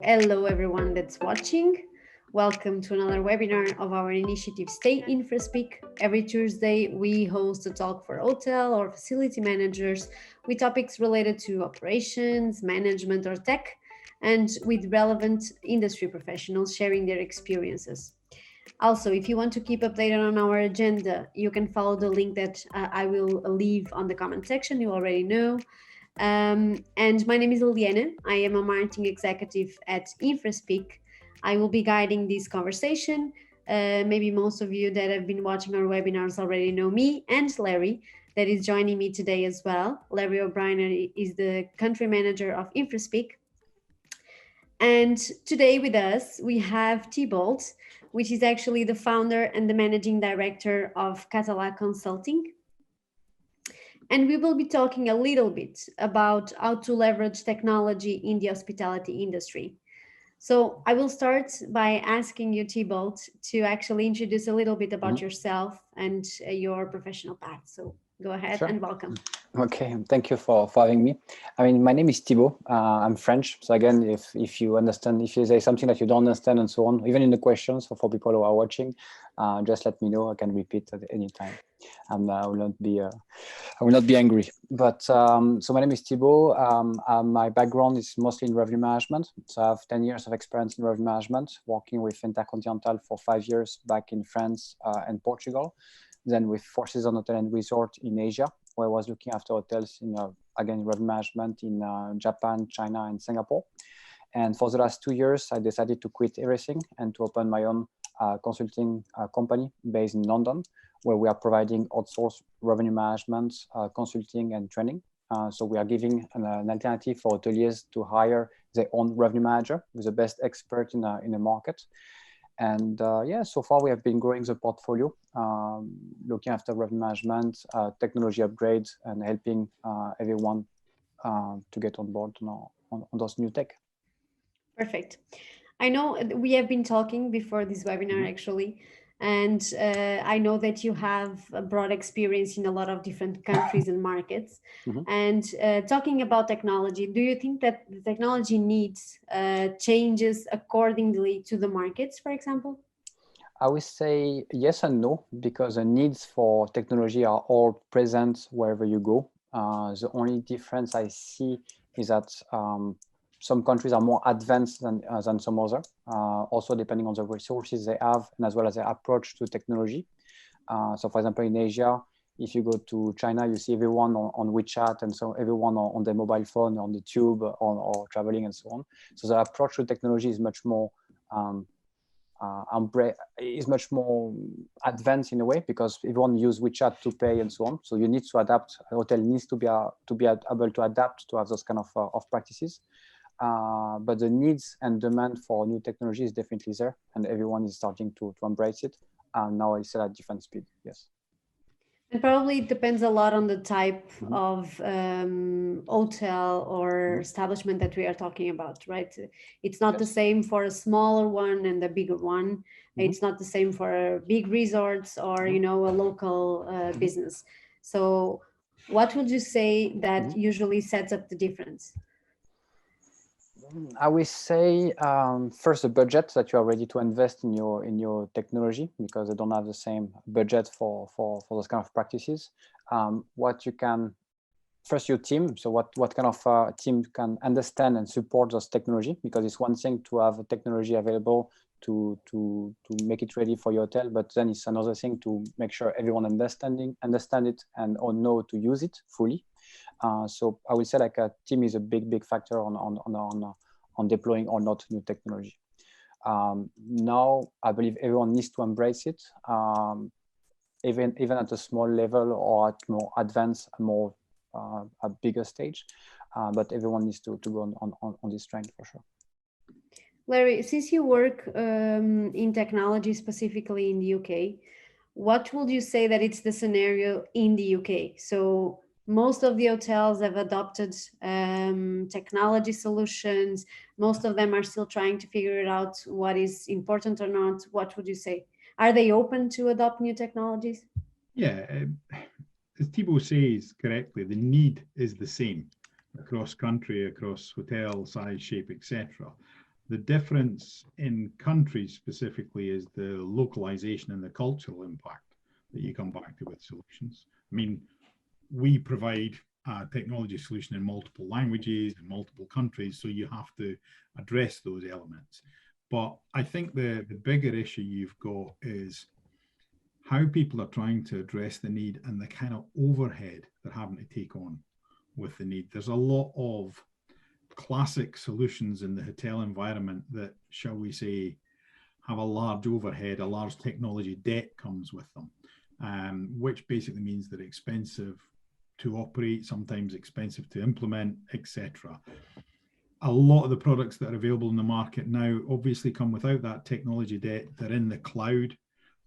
Hello, everyone that's watching. Welcome to another webinar of our initiative Stay in for Speak. Every Tuesday, we host a talk for hotel or facility managers with topics related to operations, management, or tech, and with relevant industry professionals sharing their experiences. Also, if you want to keep updated on our agenda, you can follow the link that I will leave on the comment section. You already know. And my name is Liliana. I am a marketing executive at InfraSpeak. I will be guiding this conversation. Maybe most of you that have been watching our webinars already know me and Larry, that is joining me today as well. Larry O'Brien is the country manager of InfraSpeak. And today with us, we have Thibault, which is actually the founder and the managing director of Catala Consulting. And we will be talking a little bit about how to leverage technology in the hospitality industry. So I will start by asking you, Thibault, to actually introduce a little bit about yourself and your professional path. So go ahead and welcome. Okay, thank you for having me. I mean, my name is Thibault. I'm French. So again, if you understand, if you say something that you don't understand and so on, even in the questions for people who are watching, just let me know. I can repeat at any time. And I will not be angry. But so my name is Thibault. My background is mostly in revenue management. So I have 10 years of experience in revenue management, working with Intercontinental for 5 years back in France and Portugal. Then with 4 Seasons Hotel and Resort in Asia, where I was looking after hotels in, again, revenue management in Japan, China, and Singapore. And for the last 2 years, I decided to quit everything and to open my own consulting company based in London, where we are providing outsourced revenue management, consulting, and training. So we are giving an alternative for hoteliers to hire their own revenue manager with the best expert in the market. And yeah, so far we have been growing the portfolio, looking after revenue management, technology upgrades, and helping everyone to get on board on those new tech. Perfect. I know we have been talking before this webinar actually, and I know that you have a broad experience in a lot of different countries and markets. And talking about technology, do you think that the technology needs changes accordingly to the markets, for example? I would say yes and no, because the needs for technology are all present wherever you go. The only difference I see is that some countries are more advanced than some other, also depending on the resources they have and as well as their approach to technology. So for example, in Asia, if you go to China, you see everyone on WeChat, and so everyone on their mobile phone, on the tube, or traveling and so on. So the approach to technology is much more is much more advanced in a way, because everyone use WeChat to pay and so on. So you need to adapt. A hotel needs to be able to adapt to have those kind of practices. But the needs and demand for new technology is definitely there, and everyone is starting to embrace it. And now it's at different speed. Yes. And probably it depends a lot on the type of hotel or establishment that we are talking about, right? It's not the same for a smaller one and a bigger one. It's not the same for big resorts or, you know, a local business. So what would you say that usually sets up the difference? I would say first the budget that you are ready to invest in your technology, because they don't have the same budget for those kind of practices. What you can first, your team. So what kind of team can understand and support those technology, because it's one thing to have a technology available to make it ready for your hotel, but then it's another thing to make sure everyone understand it and or know to use it fully. So I would say like a team is a big factor on deploying or not new technology. Now I believe everyone needs to embrace it, even at a small level or at more advanced, more a bigger stage. But everyone needs to go on this trend for sure. Larry, since you work in technology specifically in the UK, what would you say that it's the scenario in the UK? So most of the hotels have adopted technology solutions. Most of them are still trying to figure out what is important or not. What would you say? Are they open to adopt new technologies? Yeah, as Thibault says correctly, the need is the same across country, across hotel size, shape, etc. The difference in countries specifically is the localization and the cultural impact that you come back to with solutions. I mean, we provide a technology solution in multiple languages in multiple countries, so you have to address those elements. But I think the bigger issue you've got is how people are trying to address the need and the kind of overhead they're having to take on with the need. There's a lot of classic solutions in the hotel environment that, shall we say, have a large overhead, a large technology debt comes with them, which basically means they're expensive to operate, sometimes expensive to implement, etc. A lot of the products that are available in the market now obviously come without that technology debt. They're in the cloud.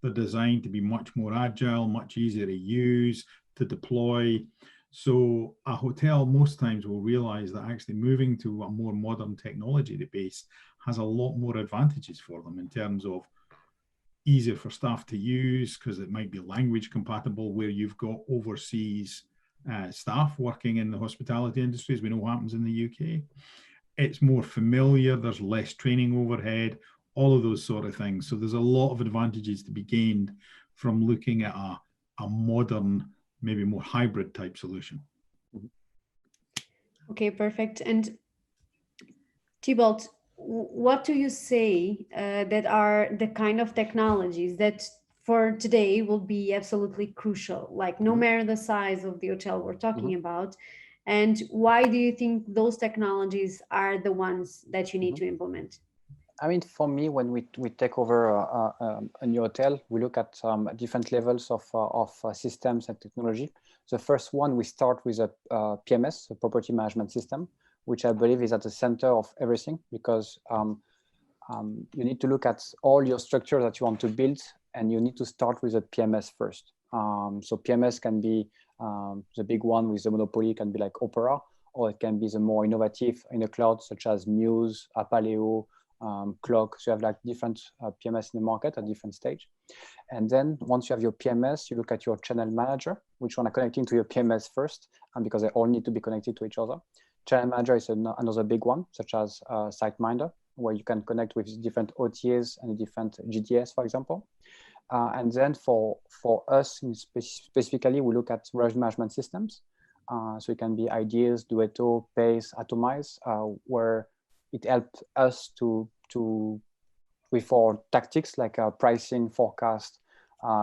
They're designed to be much more agile, much easier to use, to deploy. So a hotel most times will realize that actually moving to a more modern technology base has a lot more advantages for them in terms of easier for staff to use, because it might be language compatible, where you've got overseas staff working in the hospitality industry, as we know what happens in the UK. It's more familiar, there's less training overhead, all of those sort of things. So there's a lot of advantages to be gained from looking at a modern, maybe more hybrid type solution. Okay, perfect. And Thibault, what do you say that are the kind of technologies that for today will be absolutely crucial, like no matter the size of the hotel we're talking about? And why do you think those technologies are the ones that you need to implement? I mean, for me, when we take over a new hotel, we look at different levels of systems and technology. The first one, we start with a PMS, a property management system, which I believe is at the center of everything, because you need to look at all your structures that you want to build, and you need to start with a PMS first. So PMS can be the big one with the monopoly, can be like Opera, or it can be the more innovative in the cloud, such as Muse, Apaleo, Clock. So you have like different PMS in the market at different stage. And then once you have your PMS, you look at your channel manager, which one are connecting to your PMS first, and because they all need to be connected to each other. Channel manager is another big one, such as SiteMinder, where you can connect with different OTAs and different GDS, for example. And then for us specifically, we look at revenue management systems. So it can be Ideas, Duetto, Pace, Atomize, where it helped us with our tactics like pricing, forecast,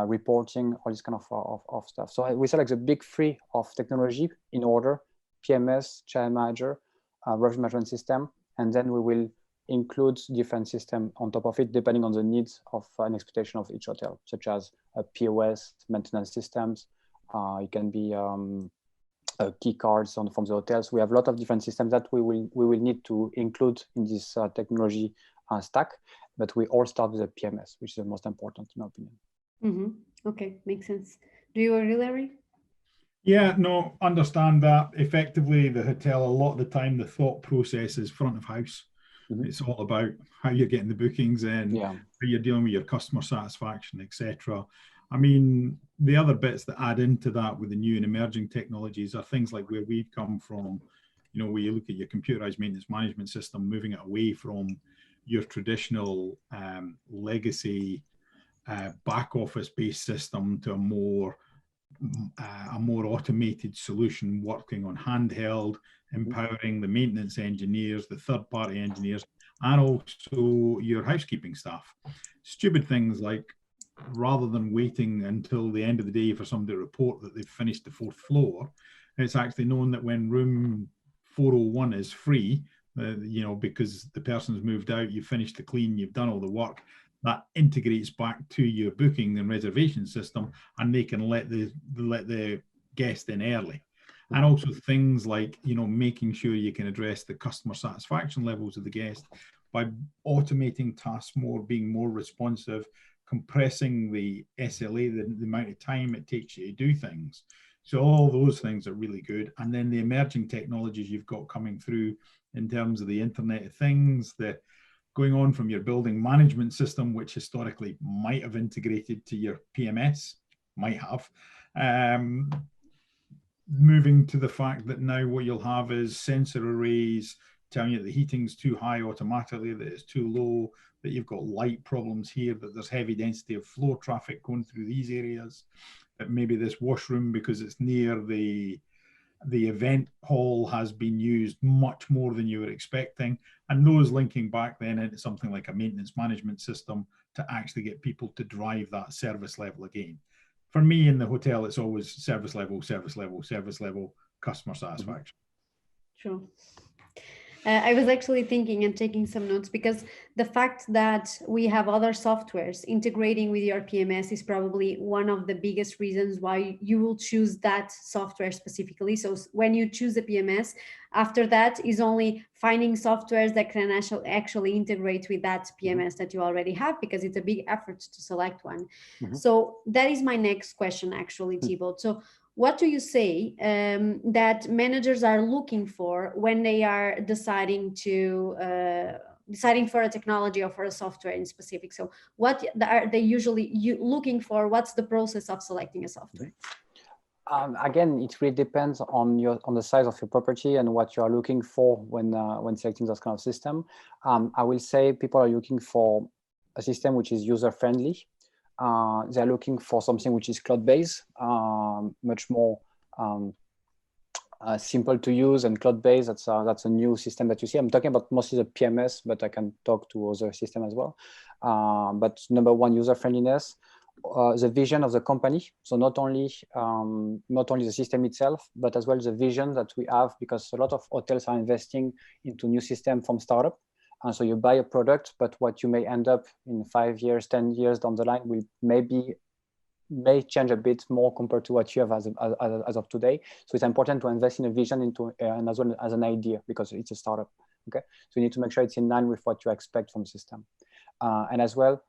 reporting, all this kind of stuff. So we select the big three of technology in order: PMS, channel manager, revenue management system, and then we will include different systems on top of it, depending on the needs of an expectation of each hotel, such as POS, maintenance systems. It can be key cards from the hotels. We have a lot of different systems that we will need to include in this technology stack, but we all start with a PMS, which is the most important in my opinion. Okay, makes sense. Do you agree, Larry? Yeah, no, understand that. Effectively, the hotel, a lot of the time, the thought process is front of house. It's all about how you're getting the bookings in, how you're dealing with your customer satisfaction, etc. I mean, the other bits that add into that with the new and emerging technologies are things like where we've come from, you know, where you look at your computerized maintenance management system, moving it away from your traditional legacy back office based system to a more automated solution, working on handheld, empowering the maintenance engineers, the third-party engineers, and also your housekeeping staff. Stupid things like, rather than waiting until the end of the day for somebody to report that they've finished the 4th floor, it's actually known that when room 401 is free, you know, because the person's moved out, you've finished the clean, you've done all the work, that integrates back to your booking and reservation system, and they can let the guest in early. And also things like, you know, making sure you can address the customer satisfaction levels of the guest by automating tasks more, being more responsive, compressing the SLA, the amount of time it takes you to do things. So all those things are really good. And then the emerging technologies you've got coming through in terms of the Internet of Things, the going on from your building management system, which historically might have integrated to your PMS, might have, moving to the fact that now what you'll have is sensor arrays, telling you that the heating's too high automatically, that it's too low, that you've got light problems here, that there's heavy density of flow traffic going through these areas, that maybe this washroom, because it's near the event hall, has been used much more than you were expecting, and those linking back then into something like a maintenance management system to actually get people to drive that service level again. For me in the hotel, it's always service level, service level, service level, customer satisfaction. True. I was actually thinking and taking some notes because the fact that we have other softwares integrating with your PMS is probably one of the biggest reasons why you will choose that software specifically. So when you choose the PMS, after that is only finding softwares that can actually integrate with that PMS that you already have, because it's a big effort to select one. So that is my next question, actually, Thibault. So what do you say that managers are looking for when they are deciding for a technology or for a software in specific? So what are they usually looking for? What's the process of selecting a software? Again, it really depends on the size of your property and what you are looking for when selecting this kind of system. I will say people are looking for a system which is user friendly. They're looking for something which is cloud-based, much more simple to use and cloud-based. That's a new system that you see. I'm talking about mostly the PMS, but I can talk to other systems as well. But number one, user friendliness, the vision of the company. So not only the system itself, but as well the vision that we have, because a lot of hotels are investing into new system from startup. And so you buy a product, but what you may end up in 5 years, 10 years down the line may change a bit more compared to what you have as of today. So it's important to invest in a vision and as well as an idea, because it's a startup. Okay, so you need to make sure it's in line with what you expect from the system, and as well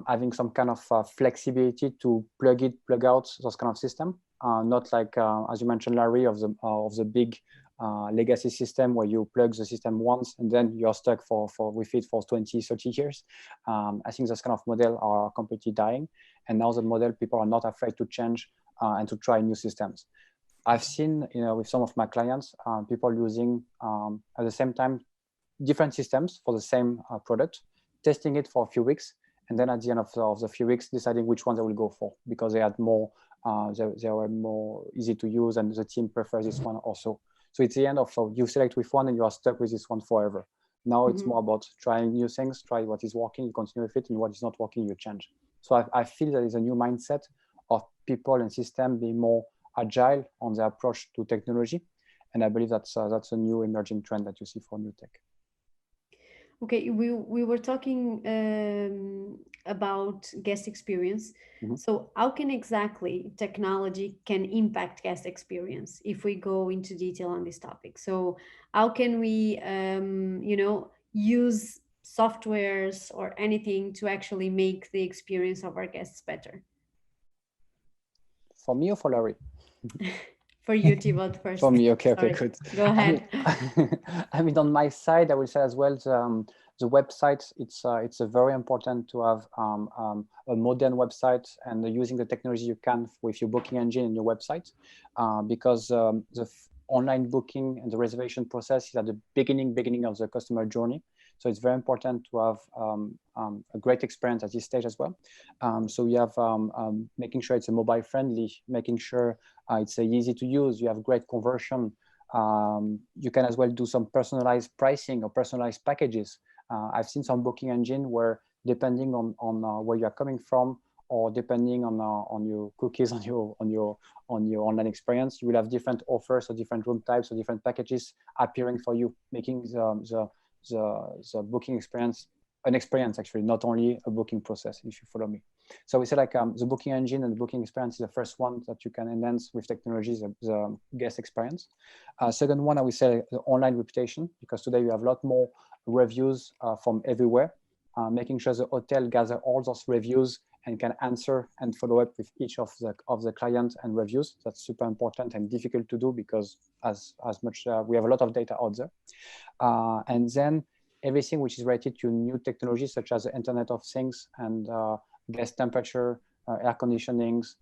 having some kind of flexibility to plug out those kind of system, not like as you mentioned, Larry, of the big legacy system where you plug the system once and then you're stuck with it for 20, 30 years. I think those kind of model are completely dying. And now the model, people are not afraid to change and to try new systems. I've seen, with some of my clients, people using at the same time different systems for the same product, testing it for a few weeks, and then at the end of the few weeks, deciding which one they will go for, because they had more, they were more easy to use, and the team prefers this one also. So it's the end of you select with one and you are stuck with this one forever. Now it's more about trying new things, try what is working, you continue with it, and what is not working, you change. So I feel there is a new mindset of people and system being more agile on their approach to technology. And I believe that's a new emerging trend that you see for new tech. Okay, we were talking about guest experience. So how can exactly technology can impact guest experience if we go into detail on this topic? So how can we, use softwares or anything to actually make the experience of our guests better? For me or for Larry? For you, Thibault, first. For me, okay, Sorry. good. Go ahead. I mean, on my side, I will say as well, the website, it's very important to have a modern website and using the technology you can with your booking engine and your website, because the online booking and the reservation process is at the beginning of the customer journey. So it's very important to have a great experience at this stage as well. So you have making sure it's a mobile friendly, making sure it's easy to use, you have great conversion. You can as well do some personalized pricing or personalized packages. I've seen some booking engine where, depending on where you are coming from, or depending on your cookies on your online experience, you will have different offers or different room types or different packages appearing for you, making the booking experience an experience, actually, not only a booking process, if you follow me. So we say like the booking engine and the booking experience is the first one that you can enhance with technology, the guest experience. Second one, I would say the online reputation, because today you have a lot more reviews from everywhere, making sure the hotel gather all those reviews and can answer and follow up with each of the client and reviews. That's super important and difficult to do, because as much we have a lot of data out there. And then everything which is related to new technologies, such as the Internet of Things and guest temperature, air conditionings,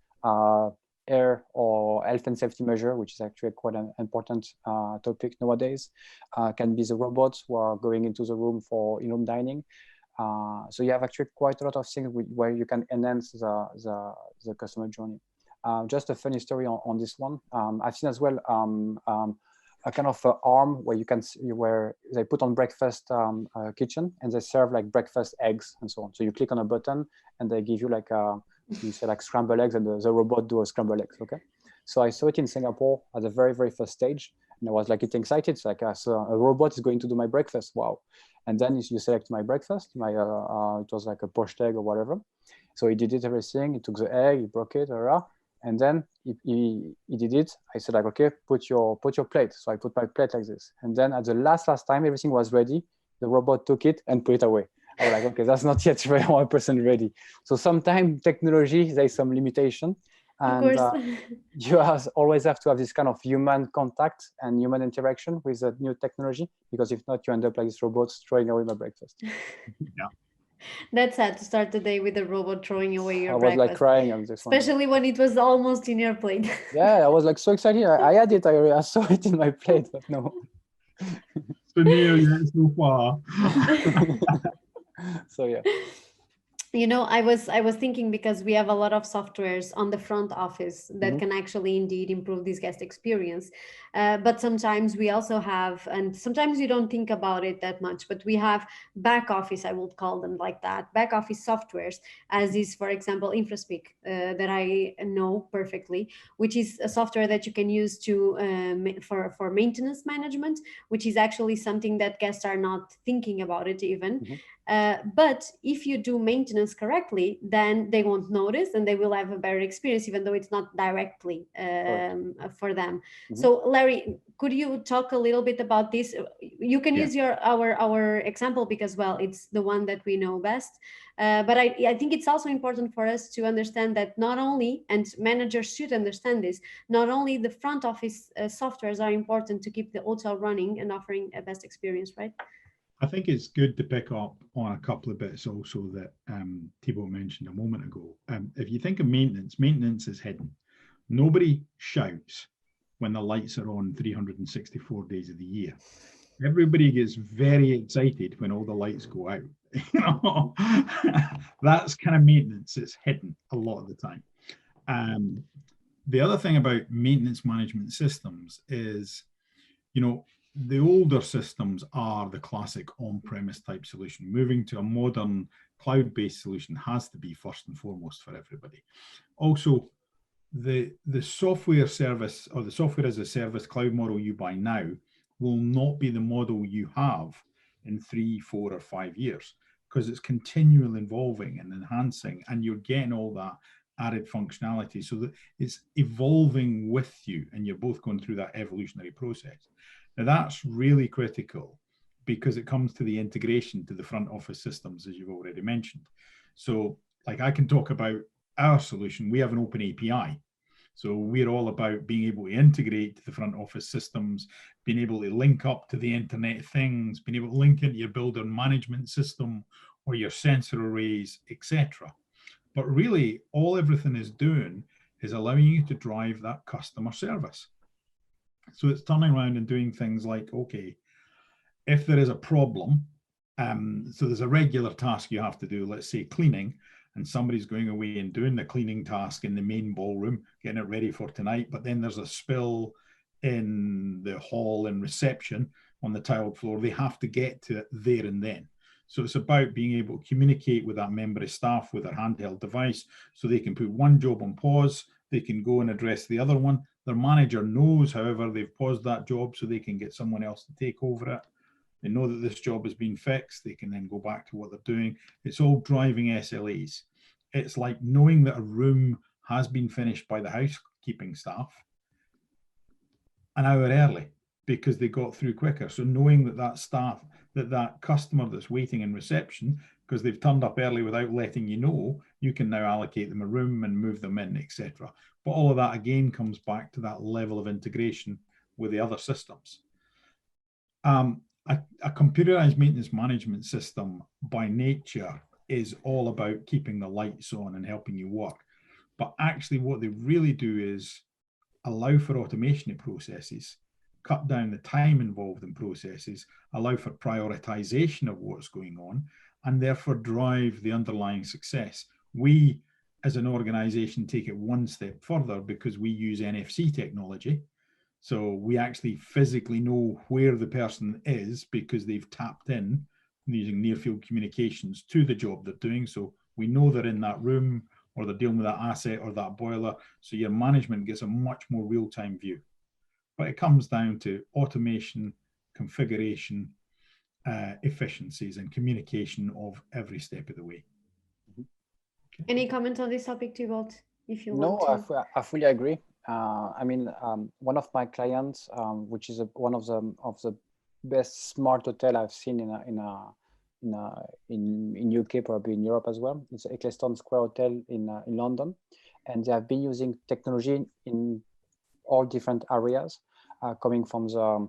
air or health and safety measure, which is actually quite an important topic nowadays. Can be the robots who are going into the room for in-home dining. So you have actually quite a lot of things where you can enhance the customer journey. Just a funny story on this one. I've seen as well a kind of arm where you can see where they put on breakfast kitchen and they serve like breakfast eggs and so on. So you click on a button and they give you like you say like scrambled eggs, and the robot do a scrambled eggs. Okay, so I saw it in Singapore at the very first stage, and I was like getting excited. It's like so a robot is going to do my breakfast. Wow! And then you select my breakfast. My it was like a poached egg or whatever. So he did it everything. He took the egg, he broke it, and then he did it. I said like, okay, put your plate. So I put my plate like this, and then at the last time, everything was ready. The robot took it and put it away. I was like, okay, that's not yet 100% ready. So sometimes technology, there's some limitation. And you always have to have this kind of human contact and human interaction with the new technology, because if not, you end up like this robot throwing away my breakfast. Yeah. That's sad to start the day with a robot throwing away your breakfast. I was like crying on this especially when it was almost in your plate. Yeah, I was like so excited. I had it. I saw it in my plate, but no. So near yet so far. So yeah. You know, I was thinking, because we have a lot of softwares on the front office that can actually indeed improve this guest experience. But sometimes we also have, and sometimes you don't think about it that much, but we have back office, I would call them like that, back office softwares, as is, for example, InfraSpeak, that I know perfectly, which is a software that you can use to for maintenance management, which is actually something that guests are not thinking about it even. But if you do maintenance correctly, then they won't notice and they will have a better experience, even though it's not directly for them. So Larry, could you talk a little bit about this? You can use our example, because, well, it's the one that we know best. But I think it's also important for us to understand that not only, and managers should understand this, not only the front office softwares are important to keep the hotel running and offering a best experience, right? I think it's good to pick up on a couple of bits also that Thibault mentioned a moment ago. If you think of maintenance, maintenance is hidden. Nobody shouts when the lights are on 364 days of the year. Everybody gets very excited when all the lights go out. You know, that's kind of maintenance. It's hidden a lot of the time. The other thing about maintenance management systems is, you know, the older systems are the classic on-premise type solution. Moving to a modern cloud-based solution has to be first and foremost for everybody. Also, the software service, or the software as a service cloud model you buy now will not be the model you have in 3, 4, or 5 years, because it's continually evolving and enhancing, and you're getting all that added functionality, so that it's evolving with you and you're both going through that evolutionary process. Now that's really critical, because it comes to the integration to the front office systems, as you've already mentioned. So like, I can talk about our solution. We have an open API. So we're all about being able to integrate to the front office systems, being able to link up to the Internet of Things, being able to link into your builder management system or your sensor arrays, etc. But really, everything is doing is allowing you to drive that customer service. So it's turning around and doing things like, okay, if there is a problem, so there's a regular task you have to do, let's say cleaning, and somebody's going away and doing the cleaning task in the main ballroom, getting it ready for tonight, but then there's a spill in the hall and reception on the tiled floor. They have to get to it there and then. So it's about being able to communicate with that member of staff with their handheld device, so they can put one job on pause, they can go and address the other one. Their manager knows, however, they've paused that job, so they can get someone else to take over it. They know that this job has been fixed. They can then go back to what they're doing. It's all driving SLAs. It's like knowing that a room has been finished by the housekeeping staff an hour early because they got through quicker. So knowing that that staff, that customer that's waiting in reception, because they've turned up early without letting you know, you can now allocate them a room and move them in, etc. But all of that again comes back to that level of integration with the other systems. A computerized maintenance management system by nature is all about keeping the lights on and helping you work. But actually what they really do is allow for automation of processes, cut down the time involved in processes, allow for prioritization of what's going on, and therefore drive the underlying success. We, as an organization, take it one step further because we use NFC technology. So we actually physically know where the person is because they've tapped in using near field communications to the job they're doing. So we know they're in that room or they're dealing with that asset or that boiler. So your management gets a much more real-time view. But it comes down to automation, configuration, efficiencies, and communication of every step of the way. Any comment on this topic, Thibault, if you No, want to? I fully agree. I mean, one of my clients, which is one of the best smart hotel I've seen in UK, probably in Europe as well. It's Eccleston Square Hotel in London, and they have been using technology in all different areas, coming from the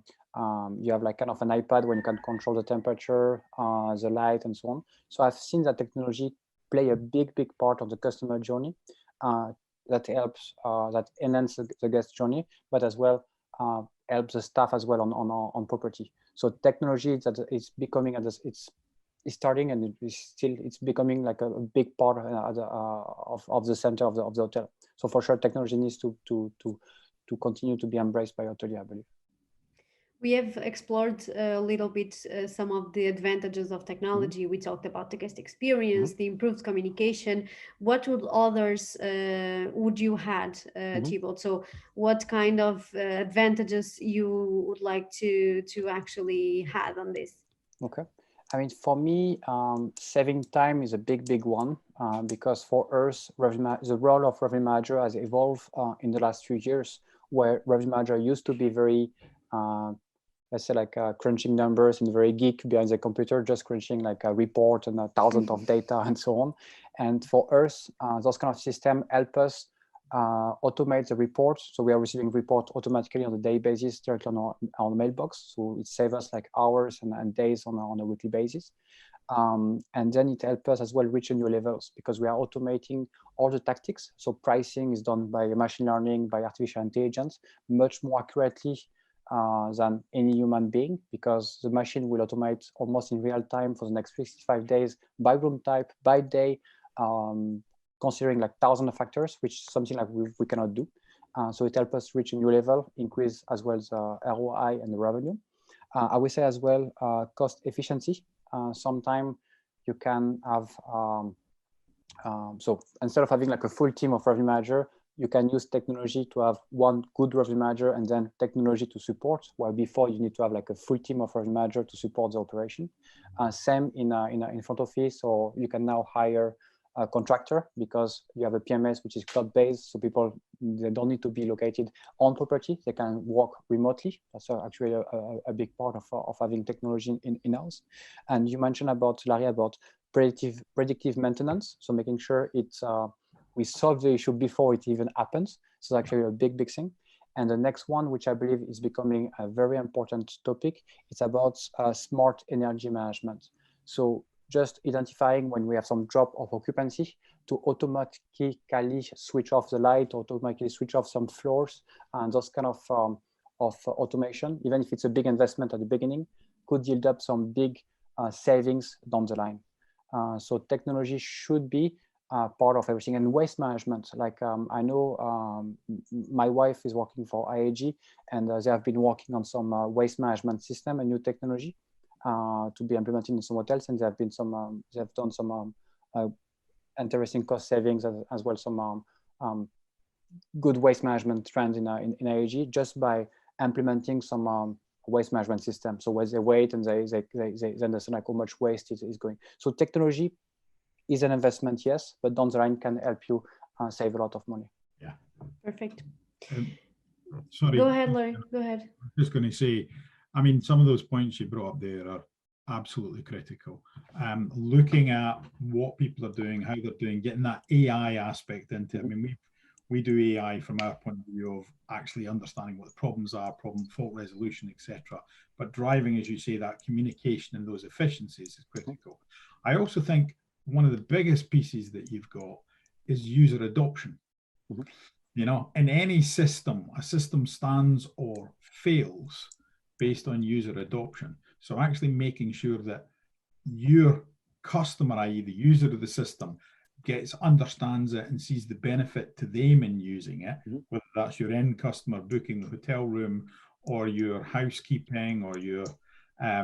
you have like kind of an iPad when you can control the temperature, the light, and so on. So I've seen that technology play a big part of the customer journey. That helps, that enhances the guest journey, but as well helps the staff as well on property. So technology that is becoming, it's starting, and it's becoming like a big part of the center of the hotel. So for sure, technology needs to continue to be embraced by hoteliers, I believe. We have explored a little bit some of the advantages of technology. We talked about the guest experience, the improved communication. What would others would you had, Thibault? So what kind of advantages you would like to actually had on this? Okay. I mean, for me, saving time is a big one, because for us, the role of revenue manager has evolved in the last few years, where revenue manager used to be very let's say like crunching numbers and very geek behind the computer, just crunching like a report and thousands of data and so on. And for us, those kind of systems help us automate the reports. So we are receiving reports automatically on a daily basis directly on our mailbox. So it saves us like hours and days on a weekly basis. And then it helps us as well reach new levels because we are automating all the tactics. So pricing is done by machine learning, by artificial intelligence, much more accurately than any human being, because the machine will automate almost in real time for the next 65 days by room type, by day, considering like thousands of factors, which is something like we cannot do. So it helps us reach a new level, increase as well the ROI and the revenue. I would say as well cost efficiency. Sometimes you can have, so instead of having like a full team of revenue manager, you can use technology to have one good revenue manager and then technology to support, while before you need to have like a full team of revenue manager to support the operation. Same in front office, or you can now hire a contractor because you have a PMS which is cloud-based, so people, they don't need to be located on property, they can work remotely. That's actually a big part of having technology in-house. And you mentioned about, Larry, about predictive maintenance, so making sure it's we solve the issue before it even happens. So it's actually a big thing. And the next one, which I believe is becoming a very important topic, it's about smart energy management. So just identifying when we have some drop of occupancy to automatically switch off the light, automatically switch off some floors, and those kind of automation, even if it's a big investment at the beginning, could yield up some big savings down the line. So technology should be part of everything. And waste management, like I know my wife is working for IAG, and they have been working on some waste management system, a new technology to be implemented in some hotels, and there have been some they have done some interesting cost savings as well, some good waste management trends in IAG just by implementing some waste management system. So where they wait and they understand like how much waste is going. So technology is an investment, yes, but down the line can help you save a lot of money. Yeah. Perfect. Sorry. Go ahead, Larry. Go ahead. I'm just going to say, I mean, some of those points you brought up there are absolutely critical. Looking at what people are doing, how they're doing, getting that AI aspect into it. I mean, we do AI from our point of view of actually understanding what the problems are, fault resolution, etc. But driving, as you say, that communication and those efficiencies is critical. I also think one of the biggest pieces that you've got is user adoption. Mhm. You know, in any system, a system stands or fails based on user adoption. So actually making sure that your customer, i.e. the user of the system, understands it and sees the benefit to them in using it, Mhm. whether that's your end customer booking the hotel room, or your housekeeping, or your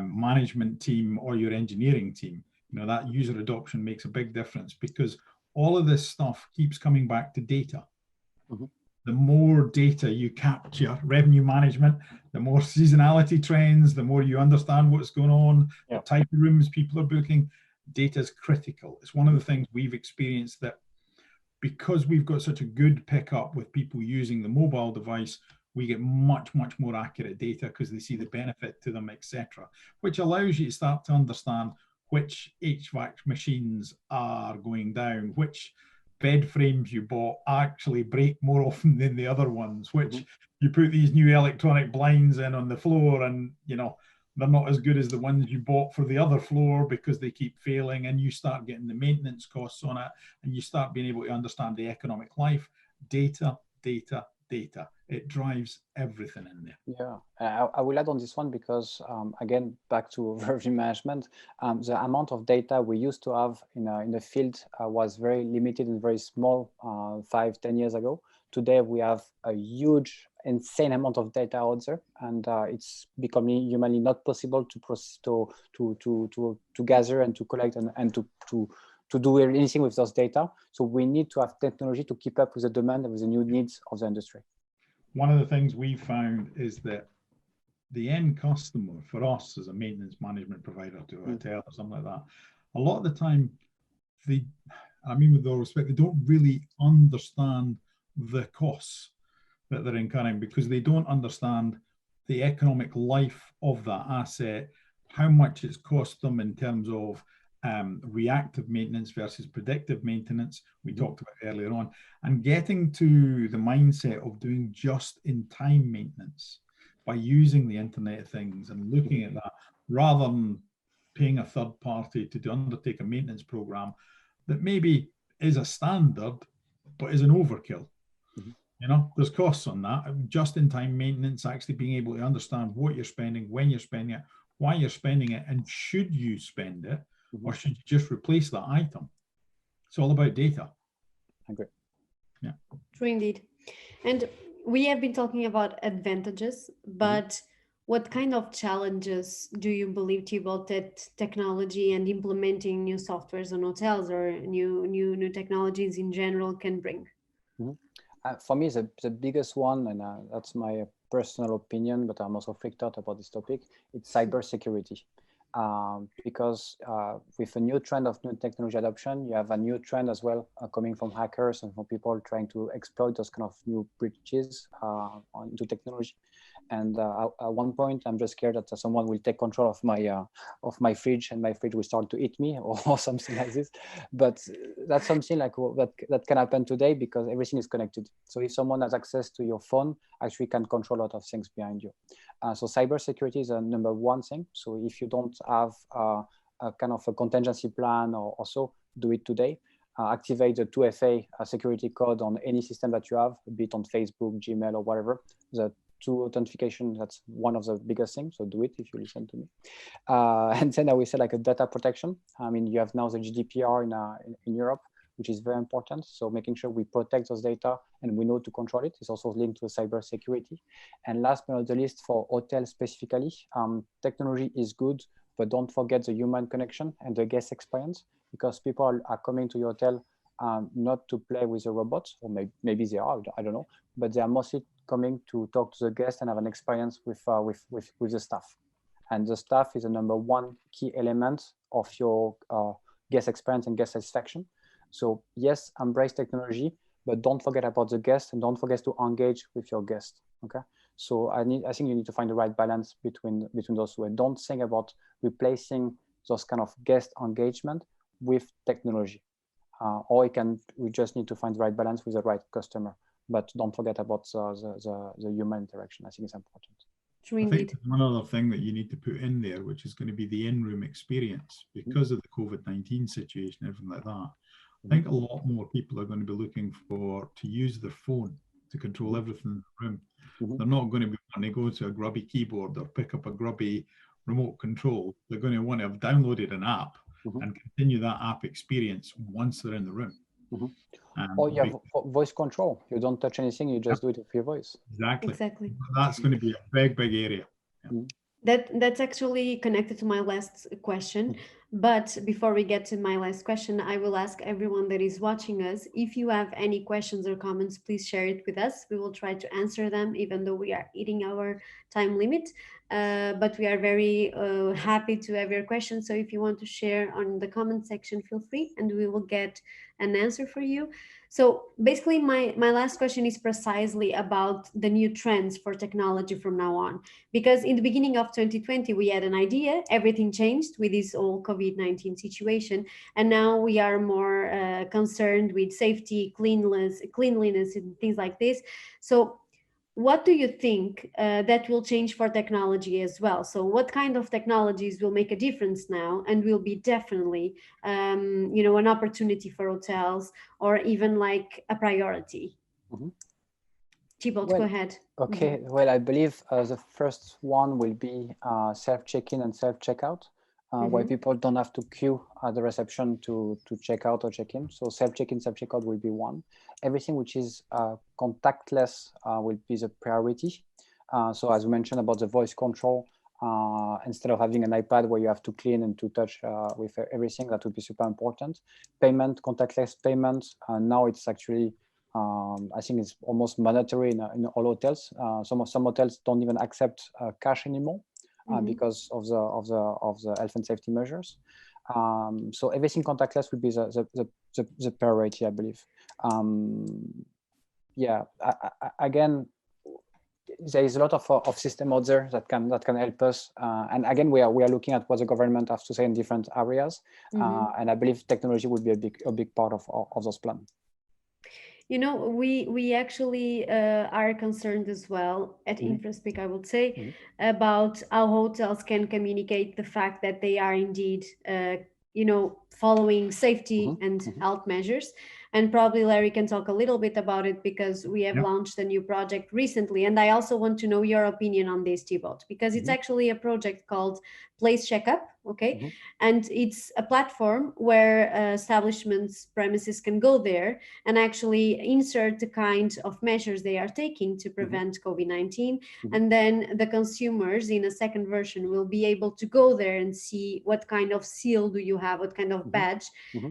management team, or your engineering team. You know, that user adoption makes a big difference, because all of this stuff keeps coming back to data. Mhm. The more data you capture, revenue management, the more seasonality trends, the more you understand what's going on, Yeah. the type of rooms people are booking. Data is critical. It's one of the things we've experienced, that because we've got such a good pickup with people using the mobile device, we get much more accurate data because they see the benefit to them, etc., which allows you to start to understand which HVAC machines are going down, which bed frames you bought actually break more often than the other ones, which you put these new electronic blinds in on the floor, and you know, they're not as good as the ones you bought for the other floor because they keep failing, and you start getting the maintenance costs on it, and you start being able to understand the economic life. Data. It drives everything in there. Yeah, I will add on this one because, again, back to revenue management, the amount of data we used to have in the field was very limited and very small 5-10 years ago. Today, we have a huge, insane amount of data out there, and it's becoming humanly not possible to gather and to collect and to do anything with those data. So we need to have technology to keep up with the demand and with the new needs of the industry. One of the things we found is that the end customer, for us as a maintenance management provider to a hotel or something like that, a lot of the time, with all respect, they don't really understand the costs that they're incurring, because they don't understand the economic life of that asset, how much it's cost them in terms of reactive maintenance versus predictive maintenance, we talked about earlier on, and getting to the mindset of doing just-in-time maintenance by using the Internet of Things and looking at that, rather than paying a third party to undertake a maintenance program that maybe is a standard but is an overkill. You know, there's costs on that. Just-in-time maintenance, actually being able to understand what you're spending, when you're spending it, why you're spending it, and should you spend it, or should you just replace that item? It's all about data. I agree. Yeah. True indeed. And we have been talking about advantages, but what kind of challenges do you believe, Thibault, that technology and implementing new softwares on hotels or new technologies in general can bring? For me, the biggest one, and that's my personal opinion, but I'm also freaked out about this topic, it's cybersecurity. Because with a new trend of new technology adoption, you have a new trend as well coming from hackers and from people trying to exploit those kind of new breaches into technology. And at one point, I'm just scared that someone will take control of my fridge, and my fridge will start to eat me, or something like this. But that's something like that can happen today because everything is connected. So if someone has access to your phone, actually can control a lot of things behind you. So cybersecurity is a number one thing. So if you don't have a kind of a contingency plan or so, do it today. Activate the 2FA security code on any system that you have, be it on Facebook, Gmail, or whatever. The two authentication, that's one of the biggest things. So do it if you listen to me. And then I will say like a data protection. I mean, you have now the GDPR in Europe, which is very important. So making sure we protect those data and we know to control it is also linked to cyber security. And last but not the least, for hotels specifically, technology is good, but don't forget the human connection and the guest experience, because people are coming to your hotel not to play with the robots, or maybe they are, I don't know, but they are mostly coming to talk to the guest and have an experience with the staff. And the staff is the number one key element of your guest experience and guest satisfaction. So yes, embrace technology, but don't forget about the guest, and don't forget to engage with your guest. Okay. So I think you need to find the right balance between those two, and don't think about replacing those kind of guest engagement with technology. We just need to find the right balance with the right customer, but don't forget about the human interaction. I think it's important. True I indeed. think one other thing that you need to put in there, which is going to be the in-room experience, because of the COVID-19 situation, everything like that. I think a lot more people are going to be looking to use their phone to control everything in the room. They're not going to be wanting to go to a grubby keyboard or pick up a grubby remote control. They're going to want to have downloaded an app and continue that app experience once they're in the room. Or you have voice control. You don't touch anything, you just do it with your voice. Exactly. That's going to be a big, big area. That's actually connected to my last question. But before we get to my last question, I will ask everyone that is watching us, if you have any questions or comments, please share it with us. We will try to answer them, even though we are eating our time limit. But we are very happy to have your questions. So if you want to share on the comment section, feel free, and we will get an answer for you. So basically, my last question is precisely about the new trends for technology from now on. Because in the beginning of 2020, we had an idea, everything changed with this whole COVID-19 situation. And now we are more concerned with safety, cleanliness and things like this. So what do you think that will change for technology as well? So what kind of technologies will make a difference now and will be definitely, an opportunity for hotels or even like a priority? Thibault, go ahead. Okay, well, I believe the first one will be self-check-in and self-checkout, where people don't have to queue at the reception to check out or check in. So self-check-in, self-checkout will be one. Everything which is contactless will be the priority. So as we mentioned about the voice control, instead of having an iPad where you have to clean and to touch with everything, that would be super important. Payment, contactless payment, now it's actually I think it's almost mandatory in all hotels. Some hotels don't even accept cash anymore because of the health and safety measures. So everything contactless would be the priority, I believe. Again, there is a lot of system out there that can help us. And again, we are looking at what the government has to say in different areas. And I believe technology would be a big part of those plans. We actually are concerned as well at InfraSpeak, I would say, about how hotels can communicate the fact that they are indeed, following safety and health measures. And probably Larry can talk a little bit about it because we have launched a new project recently. And I also want to know your opinion on this, Thibault, because it's actually a project called PlaceCheckup, okay? And it's a platform where establishments, premises can go there and actually insert the kind of measures they are taking to prevent COVID-19. And then the consumers in a second version will be able to go there and see what kind of seal do you have, what kind of badge.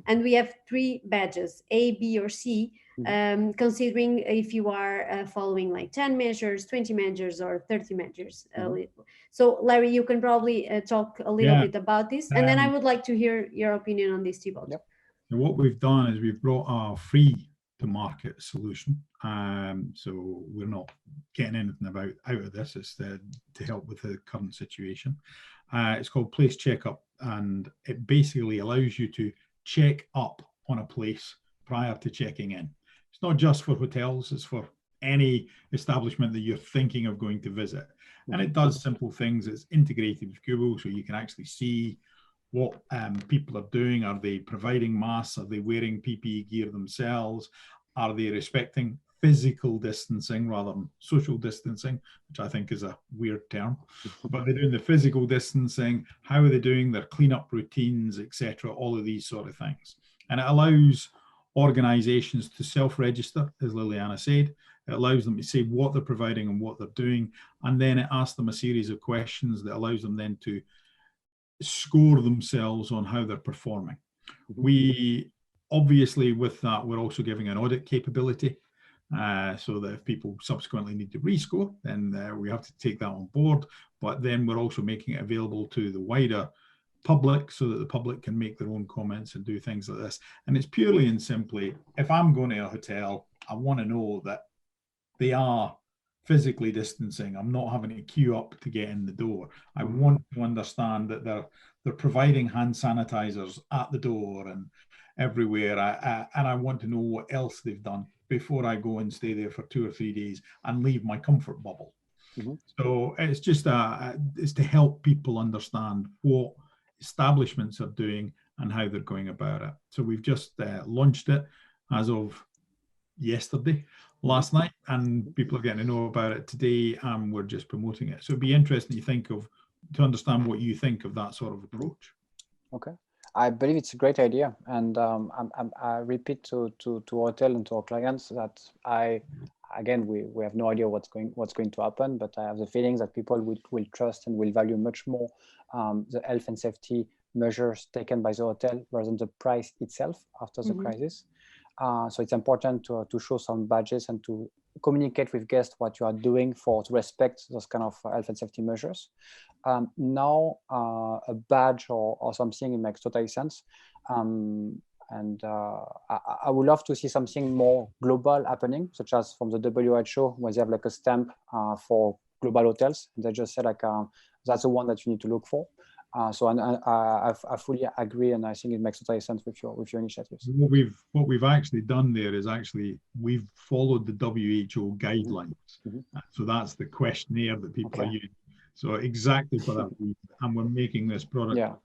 And we have 3 badges, A, B, or C, considering if you are following like 10 measures, 20 measures, or 30 measures. So Larry, you can probably talk a little bit about this. And then I would like to hear your opinion on this, Thibault. And what we've done is we've brought a free to market solution. So we're not getting anything out of this. It's to help with the current situation. It's called PlaceCheckup, and it basically allows you to check up on a place prior to checking in. It's not just for hotels, it's for any establishment that you're thinking of going to visit. And it does simple things. It's integrated with Google, so you can actually see what people are doing. Are they providing masks? Are they wearing PPE gear themselves? Are they respecting physical distancing rather than social distancing, which I think is a weird term? But they're doing the physical distancing. How are they doing their cleanup routines, etc.? All of these sort of things. And it allows organizations to self-register, as Liliana said. It allows them to say what they're providing and what they're doing. And then it asks them a series of questions that allows them then to score themselves on how they're performing. We obviously, with that, we're also giving an audit capability so that if people subsequently need to rescore, then we have to take that on board. But then we're also making it available to the wider public so that the public can make their own comments and do things like this. And it's purely and simply, if I'm going to a hotel, I want to know that they are physically distancing. I'm not having to queue up to get in the door. I want to understand that they're providing hand sanitizers at the door and everywhere. And I want to know what else they've done before I go and stay there for 2 or 3 days and leave my comfort bubble. So it's just it's to help people understand what establishments are doing and how they're going about it. So we've just launched it as of yesterday, last night, and people are getting to know about it today, and we're just promoting it. So it'd be interesting to understand what you think of that sort of approach. Okay, I believe it's a great idea, and I repeat to hotel and to our clients that we have no idea what's going to happen, but I have the feelings that people will trust and will value much more the health and safety measures taken by the hotel rather than the price itself after the crisis. So it's important to show some badges and to communicate with guests what you are doing to respect those kind of health and safety measures. Now, a badge or something, it makes total sense. And I would love to see something more global happening, such as from the WHO, where they have like a stamp for global hotels. They just say like, that's the one that you need to look for. So I fully agree, and I think it makes total sense with your initiatives. What we've actually done there is we've followed the WHO guidelines. So that's the questionnaire that people are using. So exactly for that reason, and we're making this product.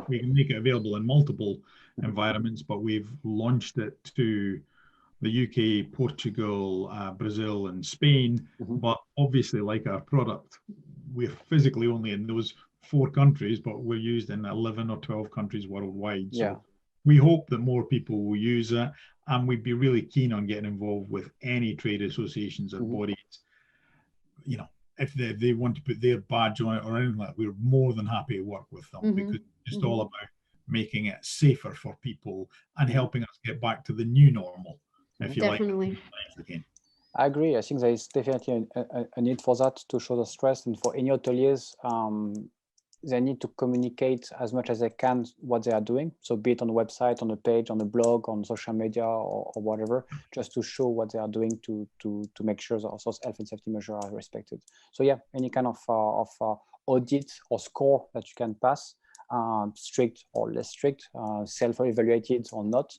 We can make it available in multiple environments, but we've launched it to the UK, Portugal, Brazil, and Spain. But obviously, like our product, we're physically only in those 4 countries, but we're used in 11 or 12 countries worldwide. So we hope that more people will use it, and we'd be really keen on getting involved with any trade associations or bodies. You know, if they want to put their badge on it or anything like that, we're more than happy to work with them, because it's just all about making it safer for people and helping us get back to the new normal, if you like. Again. I agree. I think there is definitely a need for that, to show the stress, and for any hoteliers, they need to communicate as much as they can what they are doing. So be it on the website, on the page, on the blog, on social media, or whatever, just to show what they are doing to make sure that those health and safety measures are respected. So yeah, any kind of audit or score that you can pass, strict or less strict, self-evaluated or not,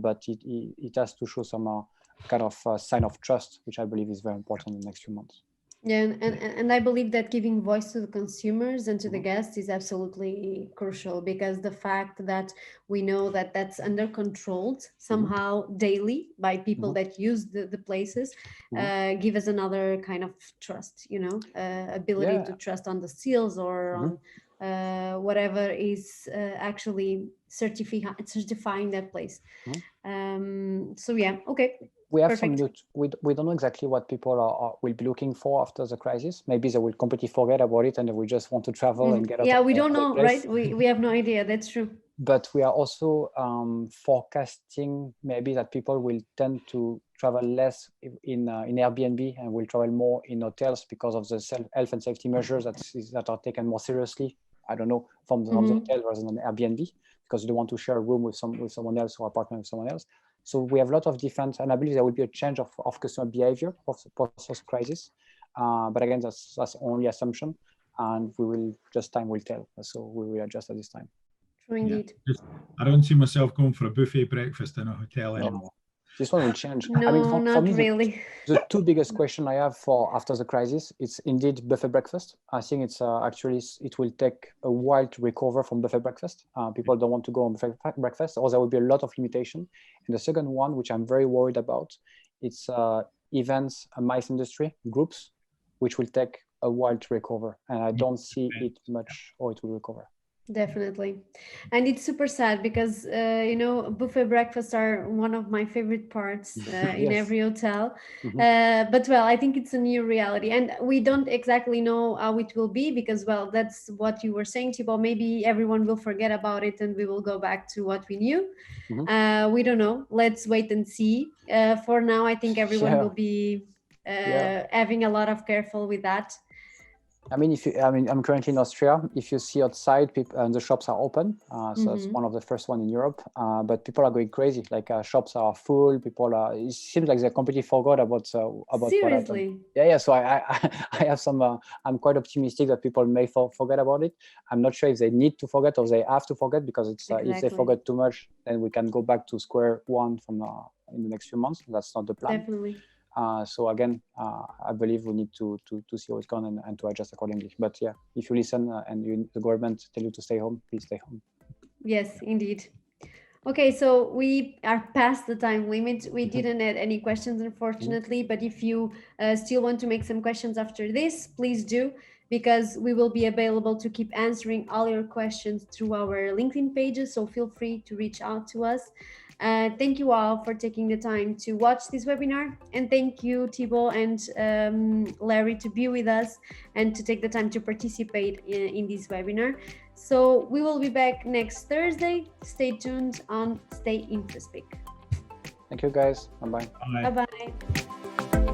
but it has to show some kind of sign of trust, which I believe is very important in the next few months. Yeah, and I believe that giving voice to the consumers and to the guests is absolutely crucial, because the fact that we know that that's under controlled somehow daily by people that use the places give us another kind of trust, ability to trust on the seals or on whatever is actually certifying that place. So yeah, okay. We have some new. We don't know exactly what people will be looking for after the crisis. Maybe they will completely forget about it and they will just want to travel and get out. Yeah, we don't know, right? We have no idea. That's true. But we are also forecasting maybe that people will tend to travel less in Airbnb and will travel more in hotels because of the health and safety measures that are taken more seriously. I don't know, from the hotel rather than Airbnb, because you don't want to share a room with someone else or apartment with someone else. So we have a lot of different, and I believe there will be a change of customer behavior post-crisis. But again, that's only assumption, and time will tell. So we will adjust at this time. True indeed. Yeah. I don't see myself going for a buffet breakfast in a hotel anymore. This one will change. No, I mean, for me, really. The 2 biggest questions I have for after the crisis, it's indeed buffet breakfast. I think it's actually, it will take a while to recover from buffet breakfast. People don't want to go on buffet breakfast, or there will be a lot of limitation. And the second one, which I'm very worried about, it's events, MICE industry groups, which will take a while to recover. And I don't see it much, or it will recover. Definitely. And it's super sad because, buffet breakfasts are one of my favorite parts in every hotel. But, well, I think it's a new reality. And we don't exactly know how it will be because, well, that's what you were saying, Thibault. Maybe everyone will forget about it and we will go back to what we knew. We don't know. Let's wait and see. For now, I think everyone will be having a lot of careful with that. I mean, I'm currently in Austria. If you see outside, the shops are open. So it's one of the first one in Europe. But people are going crazy. Like shops are full. It seems like they completely forgot about Seriously? Yeah. So I have some. I'm quite optimistic that people may forget about it. I'm not sure if they need to forget or they have to forget, because it's if they forget too much, then we can go back to square one from in the next few months. That's not the plan. Definitely. So again, I believe we need to see how it's gone and to adjust accordingly. But yeah, if you listen and the government tell you to stay home, please stay home. Yes, indeed. Okay, so we are past the time limit. We didn't add any questions, unfortunately, but if you still want to make some questions after this, please do, because we will be available to keep answering all your questions through our LinkedIn pages. So feel free to reach out to us. Thank you all for taking the time to watch this webinar. And thank you, Thibault and Larry, to be with us and to take the time to participate in this webinar. So we will be back next Thursday. Stay tuned on Stay InfraSpeak. Thank you, guys. Bye-bye. Bye. Bye-bye.